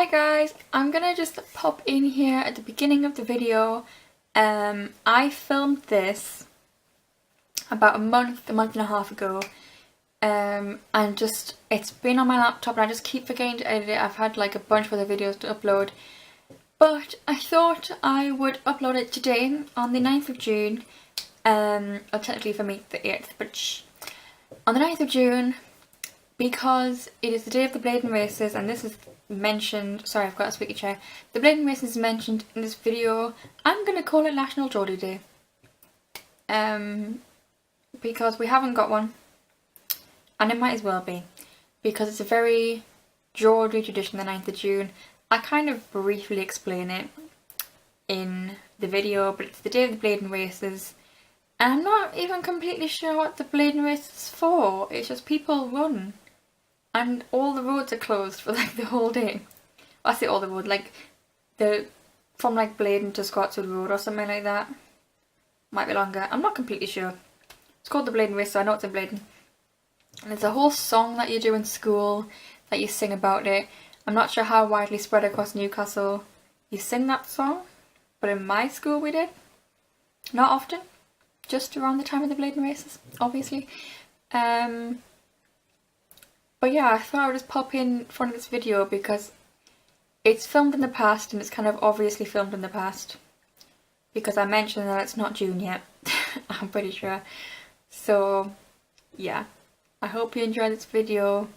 Hi guys, I'm gonna just pop in here at the beginning of the video. I filmed this about a month and a half ago, and it's been on my laptop and I just keep forgetting to edit it. I've had like a bunch of other videos to upload, but I thought I would upload it today on the 9th of June, or technically for me the 8th, but on the 9th of June, because it is the day of the Bladen races, and this is mentioned, sorry I've got a squeaky chair, the Bladen races is mentioned in this video. I'm going to call it National Geordie Day, because we haven't got one, and it might as well be, because it's a very Geordie tradition, the 9th of June. I kind of briefly explain it in the video, but it's the day of the Bladen races, and I'm not even completely sure what the Bladen race is for. It's just people run. And all the roads are closed for like the whole day. I say all the roads, like from like Bladen to Scotswood Road or something like that. Might be longer, I'm not completely sure. It's called the Bladen Race, so I know it's in Bladen. And there's a whole song that you do in school that you sing about it. I'm not sure how widely spread across Newcastle you sing that song, but in my school we did. Not often, just around the time of the Bladen races, obviously. But yeah, I thought I would just pop in front of this video because it's filmed in the past, and it's kind of obviously filmed in the past. Because I mentioned that it's not June yet, I'm pretty sure. So yeah, I hope you enjoy this video.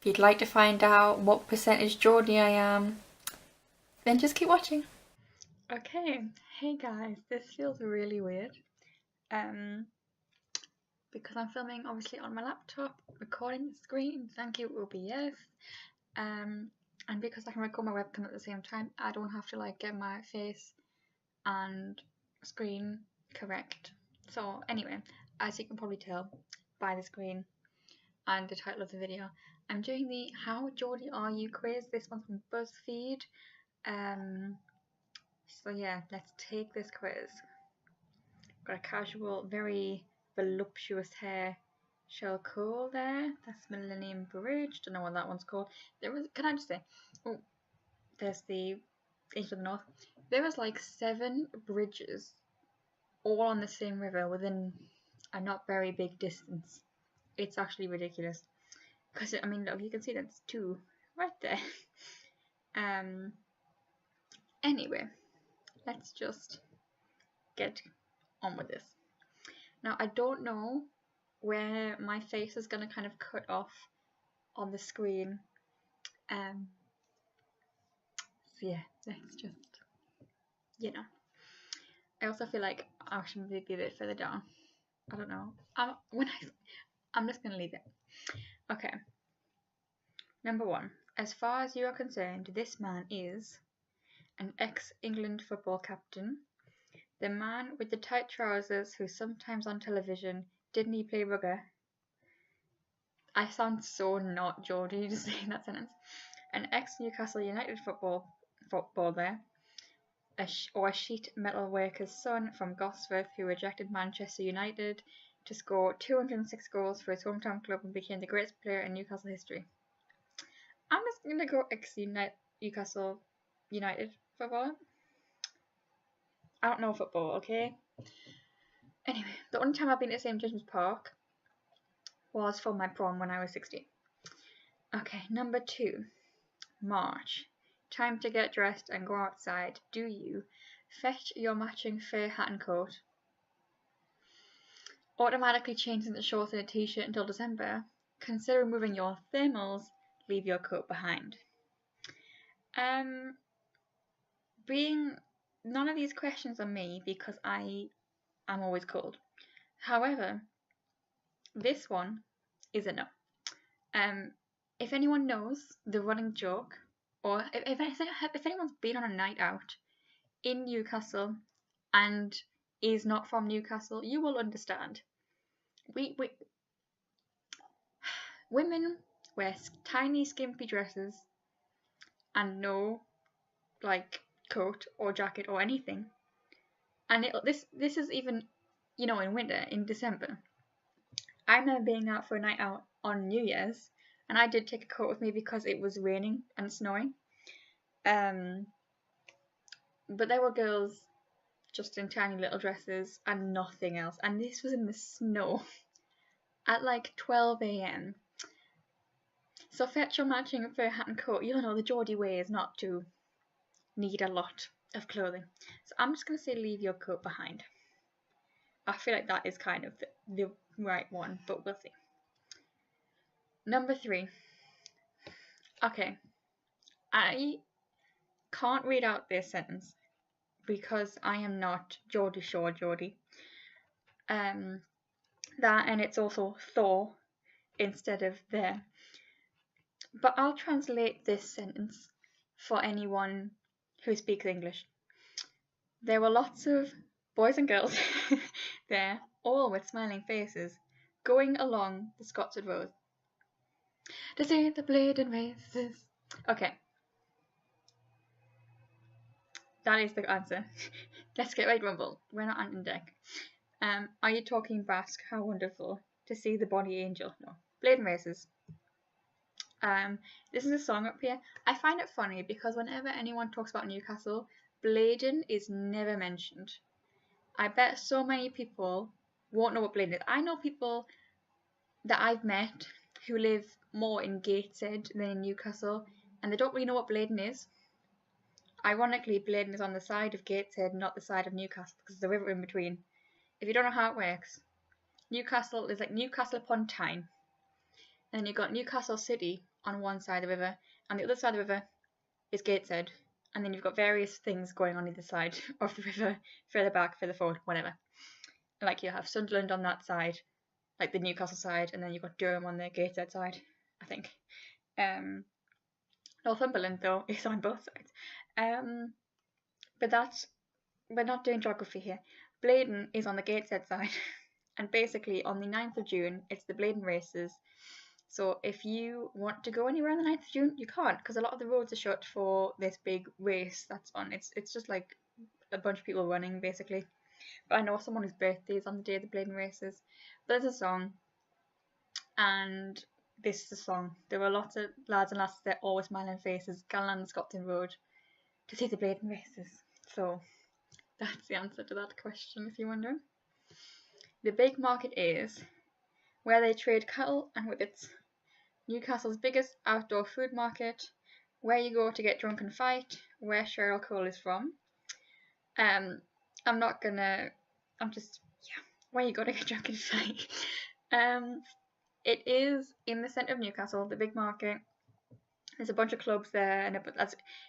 If you'd like to find out what percentage Geordie I am, then just keep watching. Okay, hey guys, this feels really weird. Because I'm filming obviously on my laptop, recording the screen, thank you OBS, and because I can record my webcam at the same time, I don't have to like get my face and screen correct. So anyway, as you can probably tell by the screen and the title of the video, I'm doing the How Geordie Are You quiz. This one's from BuzzFeed. So yeah, let's take this quiz. Got a casual, very voluptuous hair shell cool there. That's Millennium Bridge. Don't know what that one's called. Can I just say, oh, there's the East of the North. There was like 7 bridges all on the same river within a not very big distance. It's actually ridiculous. Because, I mean, look, you can see that's 2 right there. Anyway, let's just get on with this. Now, I don't know where my face is going to kind of cut off on the screen. So yeah, let's just, you know. I also feel like I should maybe be a bit further down. I don't know. I'm just going to leave it. Okay. Number 1. As far as you are concerned, this man is an ex-England football captain, the man with the tight trousers who's sometimes on television. Didn't he play rugger? I sound so not Geordie just saying that sentence. An ex-Newcastle United footballer, or a sheet metal worker's son from Gosforth who rejected Manchester United to score 206 goals for his hometown club and became the greatest player in Newcastle history. I'm just going to go ex-Newcastle United footballer. I don't know football, okay? Anyway, the only time I've been to St. James's Park was for my prom when I was 16. Okay, number 2. March. Time to get dressed and go outside. Do you fetch your matching fur hat and coat? Automatically change into shorts and a t-shirt until December? Consider removing your thermals. Leave your coat behind. None of these questions are me because I am always cold. However, this one is a no. If anyone knows the running joke, or if anyone's been on a night out in Newcastle and is not from Newcastle, you will understand. Women wear tiny skimpy dresses and no like coat or jacket or anything, and this is even, you know, in winter, in December. I remember being out for a night out on New Year's and I did take a coat with me because it was raining and snowing. But there were girls just in tiny little dresses and nothing else, and this was in the snow at like 12 a.m. So fetch your matching fur hat and coat. You know the Geordie way is not to need a lot of clothing. So I'm just going to say leave your coat behind. I feel like that is kind of the right one, but we'll see. Number 3. Okay, I can't read out this sentence because I am not Geordie Shore Geordie. That, and it's also Thor instead of there. But I'll translate this sentence for anyone who speaks English. There were lots of boys and girls there, all with smiling faces, going along the Scotswood Road to see the bleeding races. Okay, that is the answer. Let's get right rumble. We're not Ant and Deck. Are you talking Basque? How wonderful to see the body angel. No, bleeding races. This is a song up here. I find it funny because whenever anyone talks about Newcastle, Bladen is never mentioned. I bet so many people won't know what Bladen is. I know people that I've met who live more in Gateshead than in Newcastle, and they don't really know what Bladen is. Ironically, Bladen is on the side of Gateshead, not the side of Newcastle, because there's a river in between. If you don't know how it works, Newcastle is like Newcastle upon Tyne. And then you've got Newcastle City on one side of the river, and the other side of the river is Gateshead. And then you've got various things going on either side of the river, further back, further forward, whatever. Like you have Sunderland on that side, like the Newcastle side, and then you've got Durham on the Gateshead side, I think. Northumberland, though, is on both sides. But we're not doing geography here. Bladen is on the Gateshead side, and basically on the 9th of June, it's the Bladen races. So if you want to go anywhere on the 9th of June, you can't, because a lot of the roads are shut for this big race that's on. It's just like a bunch of people running, basically. But I know someone whose birthday is on the day of the Bladen races. But there's a song, and this is the song. There were lots of lads and lasses there, always smiling faces, going along the Scotland Road to see the Bladen races. So that's the answer to that question, if you're wondering. The big market is where they trade cattle, and with its Newcastle's biggest outdoor food market, where you go to get drunk and fight, where Cheryl Cole is from. Where you go to get drunk and fight. It is in the centre of Newcastle, the big market. There's a bunch of clubs there, and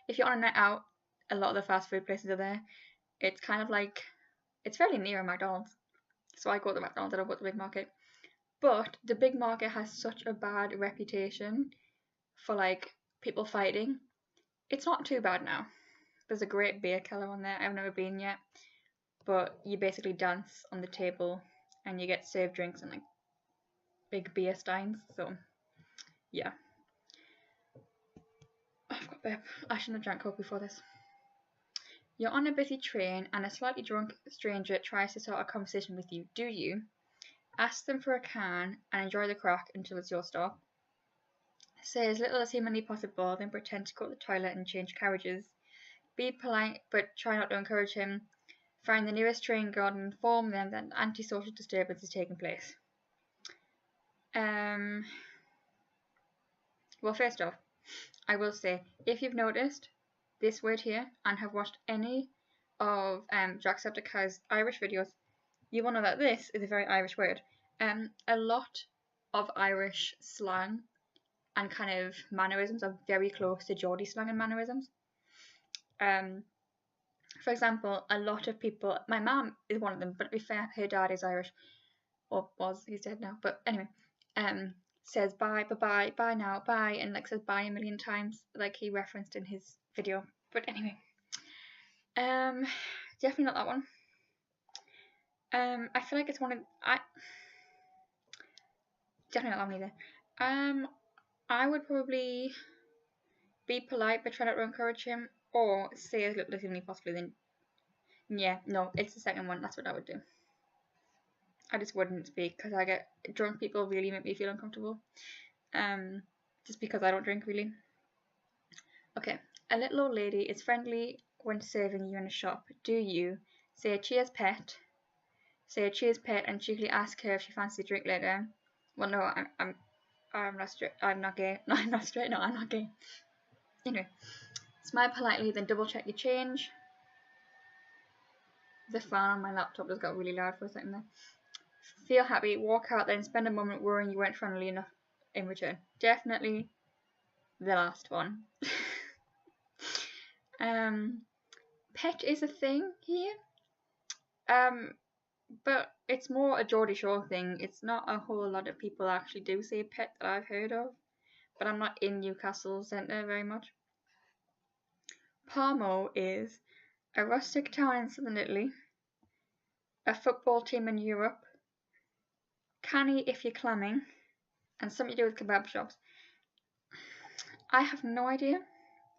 if you're on a night out, a lot of the fast food places are there. It's kind of like, it's fairly near a McDonald's, so I go to the McDonald's, I don't go to the big market. But the big market has such a bad reputation for like people fighting. It's not too bad now. There's a great beer cellar on there. I've never been yet, but you basically dance on the table and you get served drinks and like big beer steins. So yeah, I've got burp. I shouldn't have drank Coke before this. You're on a busy train and a slightly drunk stranger tries to start a conversation with you. Do you ask them for a can and enjoy the crack until it's your stop? Say as little as humanly possible, then pretend to go to the toilet and change carriages. Be polite, but try not to encourage him. Find the nearest train guard and inform them that an antisocial disturbance is taking place. Well, first off, I will say, if you've noticed this word here and have watched any of Jacksepticeye's Irish videos, you will know that this is a very Irish word. A lot of Irish slang and kind of mannerisms are very close to Geordie slang and mannerisms. For example, a lot of people, my mum is one of them, but to be fair, her dad is Irish, or was, he's dead now, but anyway, says bye, bye, bye now, bye, and like says bye a million times, like he referenced in his video. But anyway, definitely not that one. I feel like it's one of definitely not that one either. I would probably be polite but try not to encourage him, or say as little as humanly possible. Then yeah, no, it's the second one. That's what I would do. I just wouldn't speak because I get drunk people really make me feel uncomfortable. just because I don't drink really. Okay, a little old lady is friendly when serving you in a shop. Do you say a cheers pet? Say a cheers pet and cheekily ask her if she fancies a drink later. Well, no, I'm not straight. I'm not gay. No, I'm not straight. No, I'm not gay. Anyway, smile politely, then double check your change. The fan on my laptop just got really loud for a second there. Feel happy, walk out, then spend a moment worrying you weren't friendly enough in return. Definitely the last one. Pet is a thing here. But it's more a Geordie Shore thing. It's not a whole lot of people actually do say pet that I've heard of. But I'm not in Newcastle centre very much. Parmo is a rustic town in southern Italy, a football team in Europe, canny if you're clamming, and something to do with kebab shops. I have no idea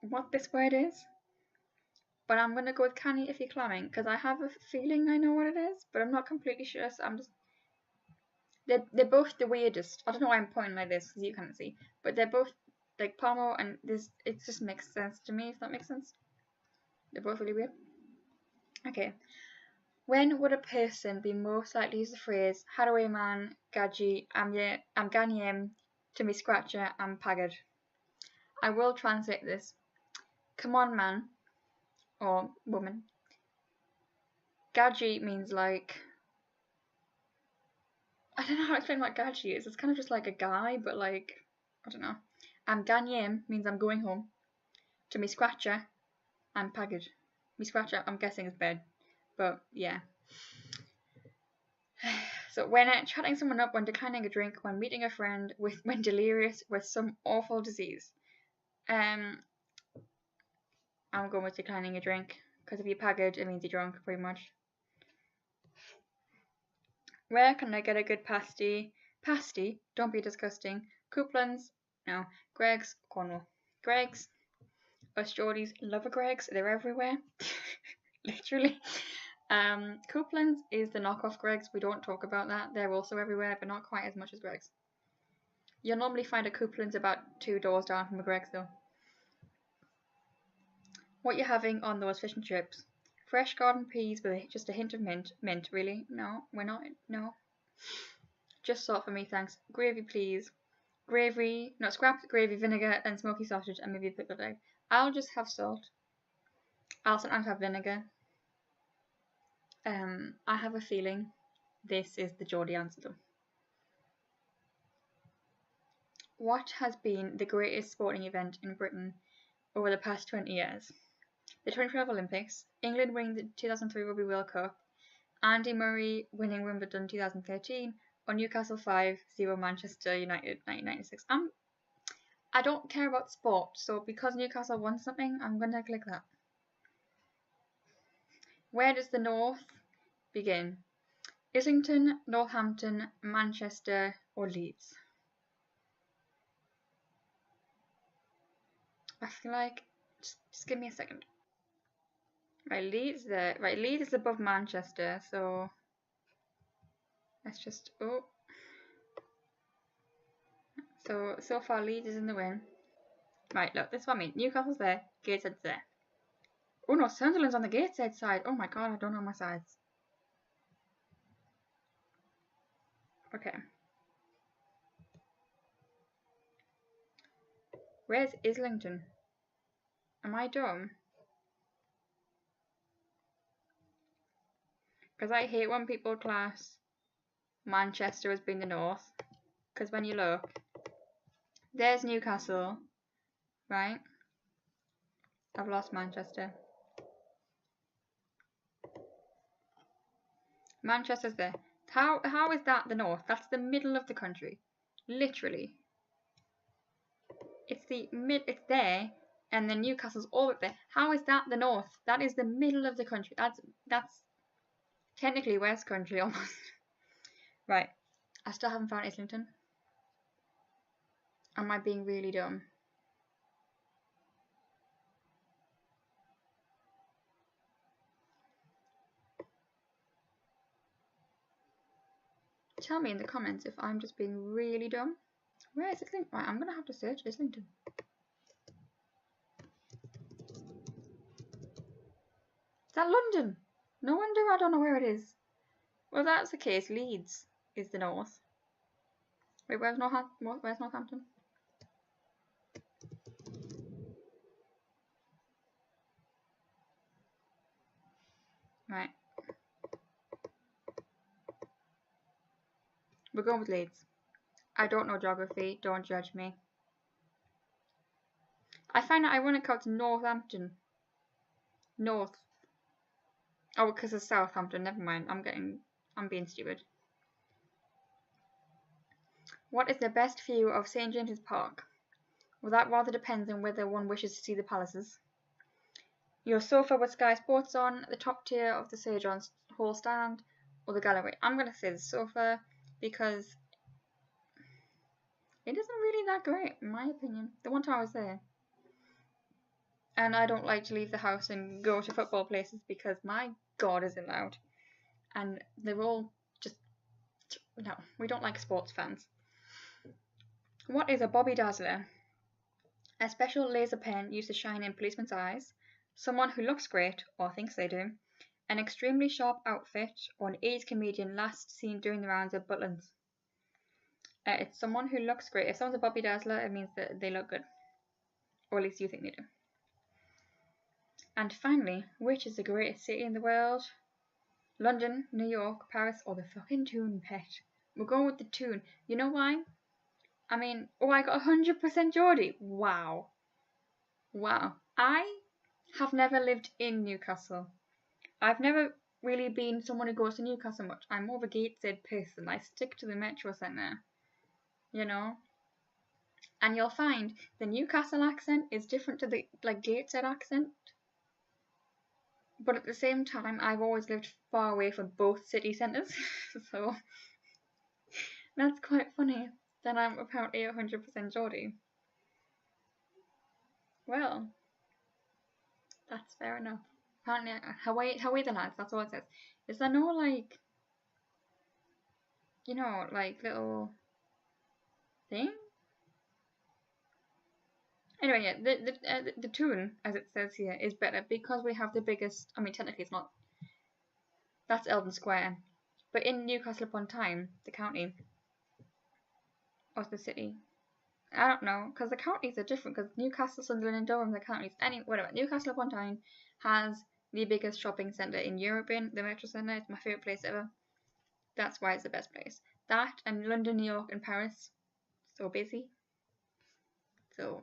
what this word is, but I'm going to go with canny if you're clamming because I have a feeling I know what it is, but I'm not completely sure, so I'm just... They're both the weirdest. I don't know why I'm pointing like this because you can't see, but they're both like Parmo and this. It just makes sense to me, if that makes sense. They're both really weird. Okay. When would a person be most likely to use the phrase "Haraway man, Gaji, am Ganyem, to me scratcher, am Pagad"? I will translate this. Come on, man, or woman. Gaji means like... I don't know how to explain what Gaji is. It's kind of just like a guy, but like... I don't know. Am Ganyem means I'm going home. To me scratcher, I'm Pagad. Me scratcher, I'm guessing is bed. But yeah. So when chatting someone up, when declining a drink, when meeting a friend, when delirious with some awful disease. I'm going with declining a drink because if you're pagad, it means you're drunk, pretty much. Where can I get a good pasty? Pasty? Don't be disgusting. Couplands? No. Greggs? Cornwall. Greggs? Us Geordies love a Greggs. They're everywhere. Literally. Couplands is the knockoff Greggs. We don't talk about that. They're also everywhere, but not quite as much as Greggs. You'll normally find a Couplands about 2 doors down from a Greggs though. What you're having on those fish and chips? Fresh garden peas with just a hint of mint. Mint, really? No, we're not. No. Just salt for me, thanks. Gravy, please. Gravy, not scrapped gravy, vinegar, and smoky sausage, and maybe a pickled egg. I'll just have salt. I'll sometimes have vinegar. I have a feeling this is the Geordie answer though. What has been the greatest sporting event in Britain over the past 20 years? The 2012 Olympics, England winning the 2003 Rugby World Cup, Andy Murray winning Wimbledon 2013, or Newcastle 5-0 Manchester United 1996. I don't care about sport, so because Newcastle won something, I'm going to click that. Where does the North begin? Islington, Northampton, Manchester, or Leeds? I feel like... Just give me a second. Right, Leeds there. Right, Leeds is above Manchester, so... Let's just... Oh. So far Leeds is in the win. Right, look, this is what I mean. Newcastle's there, Gateshead's there. Oh no, Sunderland's on the Gateshead side. Oh my god, I don't know my sides. Okay. Where's Islington? Am I dumb? Because I hate when people class Manchester as being the north. Because when you look, there's Newcastle, right? I've lost Manchester. Manchester's there. How is that the north? That's the middle of the country. Literally. It's there, and then Newcastle's all up there. How is that the north? That is the middle of the country. That's technically West Country almost. Right. I still haven't found Islington. Am I being really dumb? Tell me in the comments if I'm just being really dumb Where is Islington? Right, I'm going to have to search Islington. Is that London? No wonder I don't know where it is. Well, if that's the case, Leeds is the north. Wait, where's Northampton? Right. We're going with Leeds. I don't know geography, don't judge me. I find it ironic how it's Northampton. North. Oh, because it's Southampton, never mind. I'm being stupid. What is the best view of St James's Park? Well, that rather depends on whether one wishes to see the palaces. Your sofa with Sky Sports on, the top tier of the Sir John Hall stand, or the gallery. I'm going to say the sofa because it isn't really that great, in my opinion. The one time I was there. And I don't like to leave the house and go to football places because my God is it loud. And they're all just, no, we don't like sports fans. What is a Bobby Dazzler? A special laser pen used to shine in policemen's eyes, someone who looks great, or thinks they do, an extremely sharp outfit, or an 80s comedian last seen doing the rounds of Butlins. It's someone who looks great. If someone's a Bobby Dazzler, it means that they look good. Or at least you think they do. And finally, which is the greatest city in the world? London, New York, Paris, or the fucking Toon, pet? We're going with the Toon. You know why? I mean, oh, I got 100% Geordie. Wow. Wow. I have never lived in Newcastle. I've never really been someone who goes to Newcastle much. I'm more of a Gateshead person. I stick to the metro centre. You know? And you'll find the Newcastle accent is different to the Gateshead accent. But at the same time, I've always lived far away from both city centres. So that's quite funny that I'm apparently 100% Geordie. Well, that's fair enough. Apparently, Hawaii the lads, that's all it says. Is there no, little thing? Anyway, yeah, the Toon, as it says here, is better because we have the biggest. I mean, technically, it's not. That's Eldon Square, but in Newcastle upon Tyne, the county, or the city, I don't know, because the counties are different. Because Newcastle, Sunderland, and Durham, the counties. Whatever. Newcastle upon Tyne has the biggest shopping centre in Europe. In the Metro Centre, it's my favourite place ever. That's why it's the best place. That and London, New York, and Paris, so busy. So.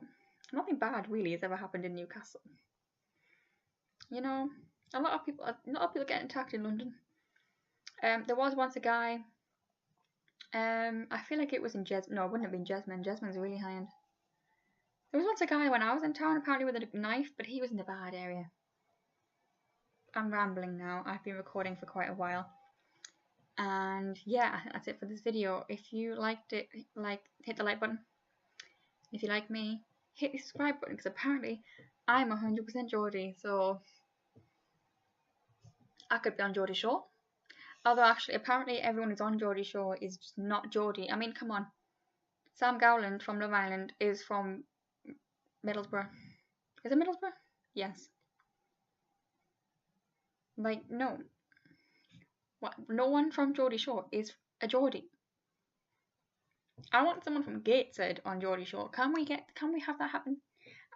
Nothing bad really has ever happened in Newcastle. You know, a lot of people get attacked in London. There was once a guy. I feel like it was in No, it wouldn't have been Jesmond. Jesmond's really high end. There was once a guy when I was in town, apparently with a knife, but he was in a bad area. I'm rambling now. I've been recording for quite a while. And yeah, that's it for this video. If you liked it, hit the like button. If you like me, hit the subscribe button, because apparently I'm 100% Geordie, so I could be on Geordie Shore. Although actually, apparently everyone who's on Geordie Shore is just not Geordie. I mean, come on. Sam Gowland from Love Island is from Middlesbrough. Is it Middlesbrough? Yes. No. What? No one from Geordie Shore is a Geordie. I want someone from Gateshead on Geordie Shore. Can we have that happen?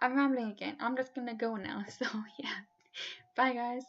I'm rambling again. I'm just gonna go now. So yeah. Bye guys.